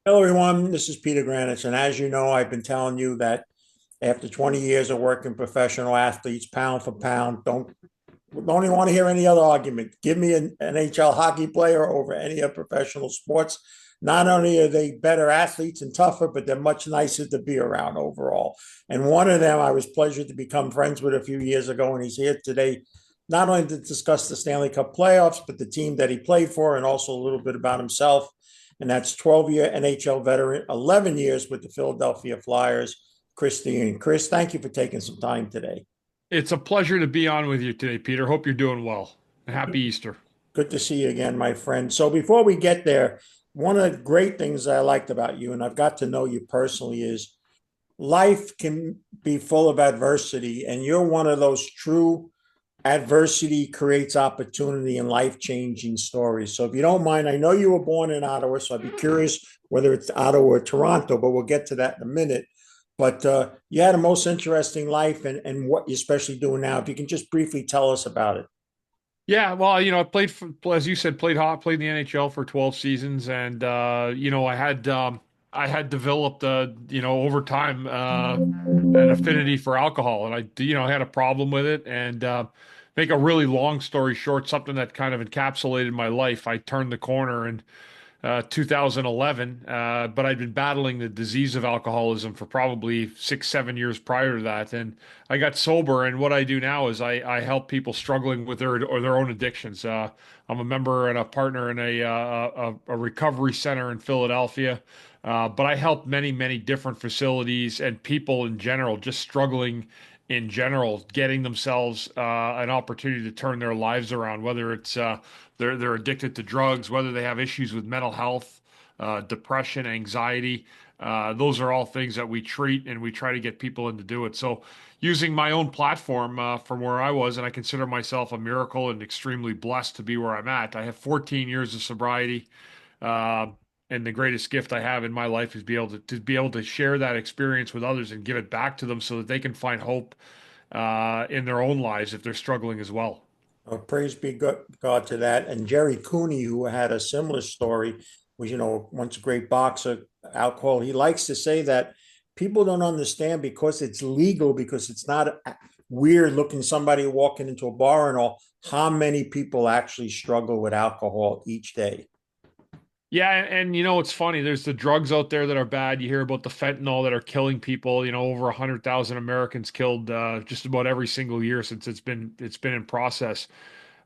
Hello, everyone. This is Peter Grandich, and as you know, I've been telling you that after 20 years of working professional athletes, pound for pound, don't even want to hear any other argument. Give me an NHL hockey player over any of professional sports. Not only are they better athletes and tougher, but they're much nicer to be around overall. And one of them I was pleased to become friends with a few years ago, and he's here today, not only to discuss the Stanley Cup playoffs, but the team that he played for, and also a little bit about himself. And that's 12-year NHL veteran, 11 years with the Philadelphia Flyers, Chris Therien. Chris, thank you for taking some time today. It's a pleasure to be on with you today, Peter. Hope you're doing well. Happy Easter. Good to see you again, my friend. So before we get there, one of the great things I liked about you, and I've got to know you personally, is life can be full of adversity, and you're one of those true adversity creates opportunity and life-changing stories. So if you don't mind, I know you were born in Ottawa, so I'd be curious whether it's Ottawa or Toronto, but we'll get to that in a minute. But you had a most interesting life and what you're especially doing now. If you can just briefly tell us about it. Yeah, well, I played for, as you said, played in the NHL for 12 seasons, and I had developed over time an affinity for alcohol, and I had a problem with it, and make a really long story short, something that kind of encapsulated my life. I turned the corner and 2011, but I'd been battling the disease of alcoholism for probably 6, 7 years prior to that. And I got sober. And what I do now is I help people struggling with their own addictions. I'm a member and a partner in a recovery center in Philadelphia. But I help many, many different facilities and people in general just struggling in general, getting themselves an opportunity to turn their lives around, whether it's they're addicted to drugs, whether they have issues with mental health, depression, anxiety. Those are all things that we treat and we try to get people in to do it. So, using my own platform from where I was, and I consider myself a miracle and extremely blessed to be where I'm at. I have 14 years of sobriety. Uh, and the greatest gift I have in my life is to be able to share that experience with others and give it back to them so that they can find hope in their own lives if they're struggling as well. Praise be God to that. And Jerry Cooney, who had a similar story, was, once a great boxer, alcohol. He likes to say that people don't understand because it's legal, because it's not weird looking somebody walking into a bar and all, how many people actually struggle with alcohol each day. Yeah, and it's funny. There's the drugs out there that are bad. You hear about the fentanyl that are killing people. Over 100,000 Americans killed just about every single year since it's been in process.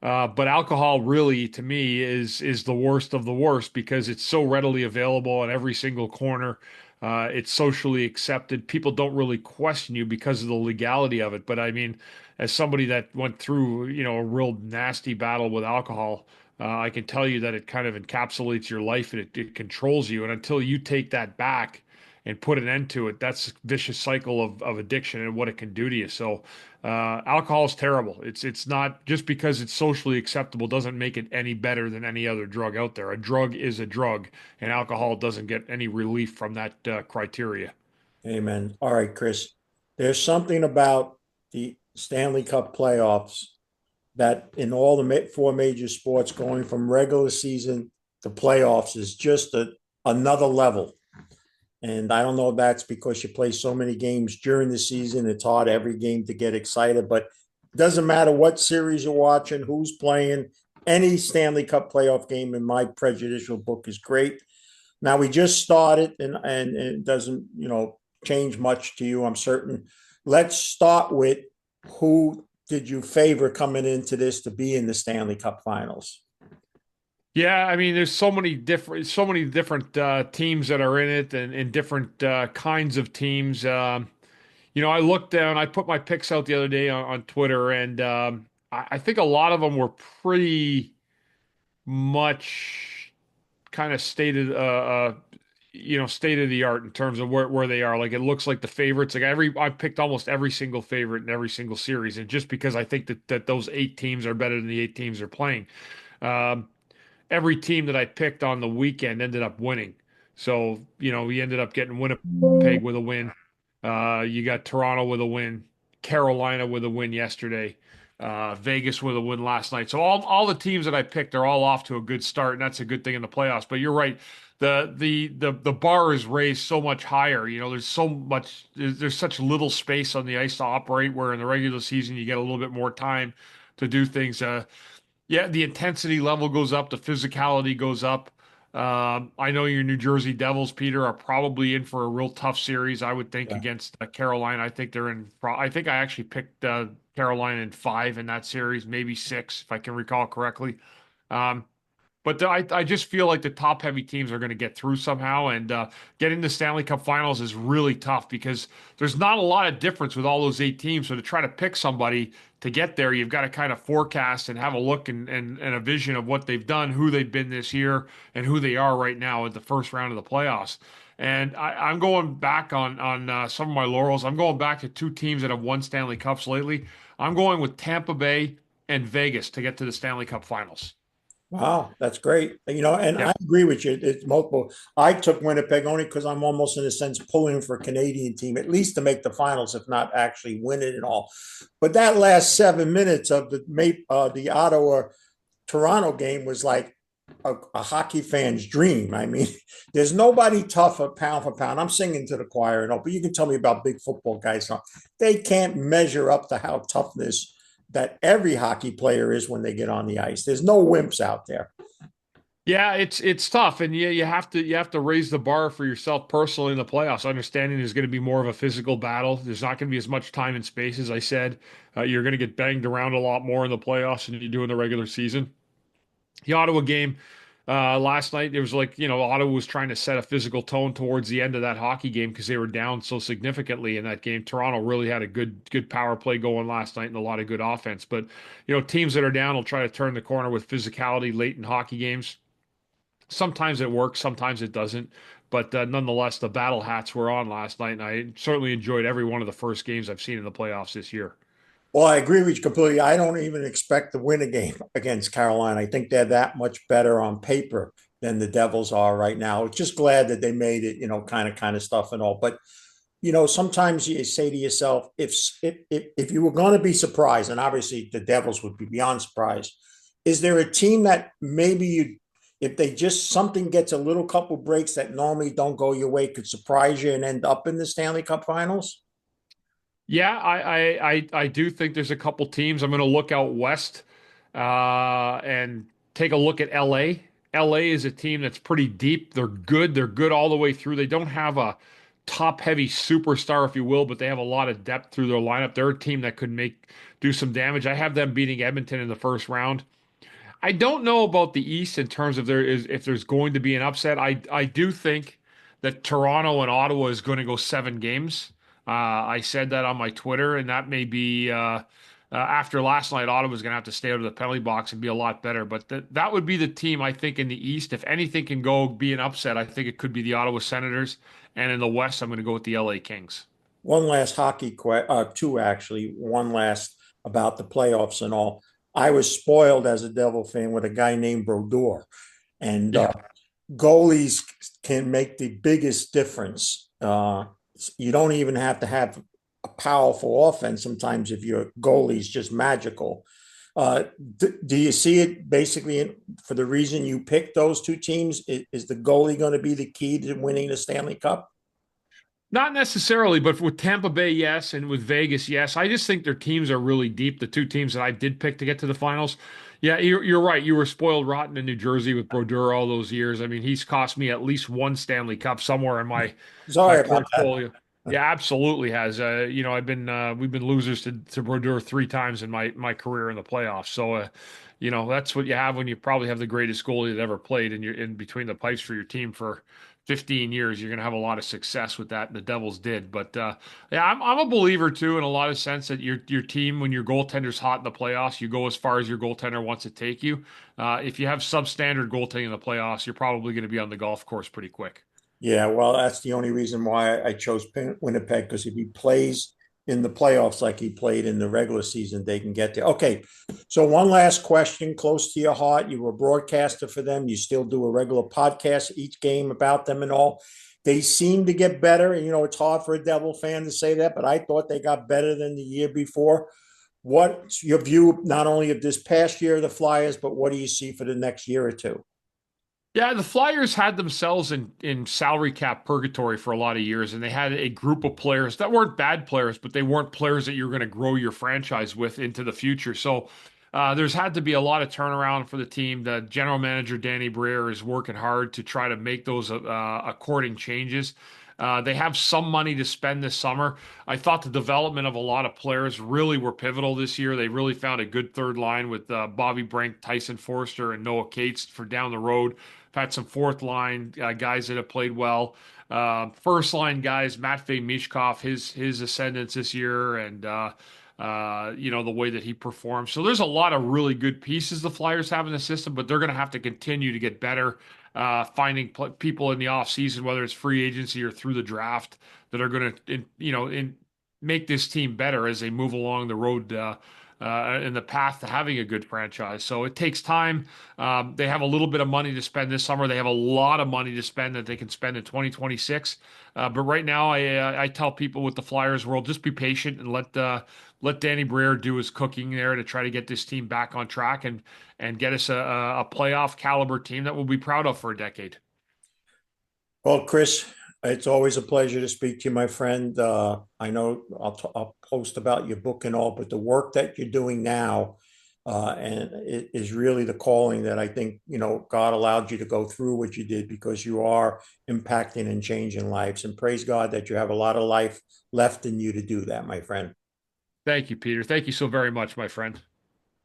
But alcohol really, to me, is the worst of the worst because it's so readily available at every single corner. It's socially accepted. People don't really question you because of the legality of it. But I mean, as somebody that went through, a real nasty battle with alcohol, I can tell you that it kind of encapsulates your life and it controls you. And until you take that back and put an end to it, that's a vicious cycle of addiction and what it can do to you. So, alcohol is terrible. It's not just because it's socially acceptable doesn't make it any better than any other drug out there. A drug is a drug, and alcohol doesn't get any relief from that criteria. Amen. All right, Chris. There's something about the Stanley Cup playoffs that in all the four major sports, going from regular season to playoffs is just another level. And I don't know if that's because you play so many games during the season. It's hard every game to get excited, but it doesn't matter what series you're watching, who's playing. Any Stanley Cup playoff game in my prejudicial book is great. Now we just started, and it doesn't change much to you, I'm certain. Let's start with who did you favor coming into this to be in the Stanley Cup Finals? Yeah, I mean, there's so many different teams that are in it, and different kinds of teams. I looked down. I put my picks out the other day on Twitter, and I think a lot of them were pretty much kind of state of the art in terms of where they are. Like it looks like the favorites. Like I picked almost every single favorite in every single series, and just because I think that those 8 teams are better than the 8 teams are playing. Um, every team that I picked on the weekend ended up winning. So we ended up getting Winnipeg with a win. You got Toronto with a win, Carolina with a win yesterday. Vegas with a win last night. So all the teams that I picked are all off to a good start, and that's a good thing in the playoffs. But you're right. The bar is raised so much higher. You know, there's such little space on the ice to operate, where in the regular season you get a little bit more time to do things. Yeah, the intensity level goes up, the physicality goes up. I know your New Jersey Devils, Peter, are probably in for a real tough series. I would think Yeah. against Carolina. I think they're in. I think I actually picked Carolina in 5 in that series, maybe 6, if I can recall correctly. Um, but I just feel like the top heavy teams are going to get through somehow, and getting the Stanley Cup Finals is really tough because there's not a lot of difference with all those 8 teams. So to try to pick somebody to get there, you've got to kind of forecast and have a look and a vision of what they've done, who they've been this year, and who they are right now at the first round of the playoffs. And I'm going back on some of my laurels. I'm going back to 2 teams that have won Stanley Cups lately. I'm going with Tampa Bay and Vegas to get to the Stanley Cup Finals. Wow, that's great. And I Yep. agree with you. It's multiple. I took Winnipeg only because I'm almost in a sense pulling for a Canadian team, at least to make the finals, if not actually win it and all. But that last 7 minutes of the Ottawa Toronto game was like a hockey fan's dream. I mean, there's nobody tougher pound for pound. I'm singing to the choir and all, but you can tell me about big football guys. They can't measure up to how toughness that every hockey player is when they get on the ice. There's no wimps out there. Yeah, it's tough, and you have to raise the bar for yourself personally in the playoffs. Understanding there's going to be more of a physical battle. There's not going to be as much time and space, as I said. You're going to get banged around a lot more in the playoffs than you do in the regular season. The Ottawa game last night, it was like, Ottawa was trying to set a physical tone towards the end of that hockey game because they were down so significantly in that game. Toronto really had a good power play going last night and a lot of good offense. But teams that are down will try to turn the corner with physicality late in hockey games. Sometimes it works, sometimes it doesn't. But nonetheless, the battle hats were on last night, and I certainly enjoyed every one of the first games I've seen in the playoffs this year. Well, I agree with you completely. I don't even expect to win a game against Carolina. I think they're that much better on paper than the Devils are right now. Just glad that they made it, kind of stuff and all. But sometimes you say to yourself, if you were going to be surprised, and obviously the Devils would be beyond surprised, is there a team that maybe if they just something gets a little couple breaks that normally don't go your way, could surprise you and end up in the Stanley Cup Finals? Yeah, I do think there's a couple teams. I'm going to look out west and take a look at LA. LA is a team that's pretty deep. They're good. They're good all the way through. They don't have a top heavy superstar, if you will, but they have a lot of depth through their lineup. They're a team that could do some damage. I have them beating Edmonton in the first round. I don't know about the East in terms of if there's going to be an upset. I do think that Toronto and Ottawa is going to go 7 games. I said that on my Twitter, and that may be after last night. Ottawa's going to have to stay out of the penalty box and be a lot better. But that would be the team I think in the East. If anything can go be an upset, I think it could be the Ottawa Senators. And in the West, I'm going to go with the LA Kings. One last two actually. One last about the playoffs and all. I was spoiled as a Devil fan with a guy named Brodeur, and Yeah. goalies can make the biggest difference. You don't even have to have a powerful offense sometimes if your goalie is just magical. Do you see it basically for the reason you picked those 2 teams? Is the goalie going to be the key to winning the Stanley Cup? Not necessarily, but with Tampa Bay, yes, and with Vegas, yes. I just think their teams are really deep. The 2 teams that I did pick to get to the finals. Yeah, you're right. You were spoiled rotten in New Jersey with Brodeur all those years. I mean, he's cost me at least one Stanley Cup somewhere in my Sorry about that. portfolio. Yeah, absolutely has. We've been losers to Brodeur 3 times in my career in the playoffs. So, that's what you have when you probably have the greatest goalie that ever played, and you're in between the pipes for your team for 15 years. You're going to have a lot of success with that, and the Devils did. But yeah, I'm a believer too in a lot of sense that your team, when your goaltender's hot in the playoffs, you go as far as your goaltender wants to take you. If you have substandard goaltending in the playoffs, you're probably going to be on the golf course pretty quick. Yeah, well, that's the only reason why I chose Winnipeg, because if he plays in the playoffs like he played in the regular season, they can get there. Okay, so one last question close to your heart. You were a broadcaster for them. You still do a regular podcast each game about them and all. They seem to get better. And, it's hard for a Devil fan to say that, but I thought they got better than the year before. what's your view not only of this past year of the Flyers, but what do you see for the next year or two? Yeah, the Flyers had themselves in salary cap purgatory for a lot of years, and they had a group of players that weren't bad players, but they weren't players that you're going to grow your franchise with into the future. So there's had to be a lot of turnaround for the team. The general manager Danny Briere is working hard to try to make those according changes. They have some money to spend this summer. I thought the development of a lot of players really were pivotal this year. They really found a good third line with Bobby Brink, Tyson Forster, and Noah Cates for down the road. Had some fourth line guys that have played well. First line guys, Matvey Mishkov, his ascendance this year, and the way that he performs. So there's a lot of really good pieces the Flyers have in the system, but they're going to have to continue to get better, finding people in the off season, whether it's free agency or through the draft, that are going to make this team better as they move along the road. In the path to having a good franchise. So it takes time. They have a little bit of money to spend this summer. They have a lot of money to spend that they can spend in 2026. But right now, I tell people with the Flyers world, just be patient and let Danny Briere do his cooking there to try to get this team back on track and get us a playoff caliber team that we'll be proud of for a decade. Well, Chris, it's always a pleasure to speak to you, my friend. I know I'll post about your book and all, but the work that you're doing now, and it is really the calling that I think, God allowed you to go through what you did because you are impacting and changing lives. And praise God that you have a lot of life left in you to do that, my friend. Thank you, Peter. Thank you so very much, my friend.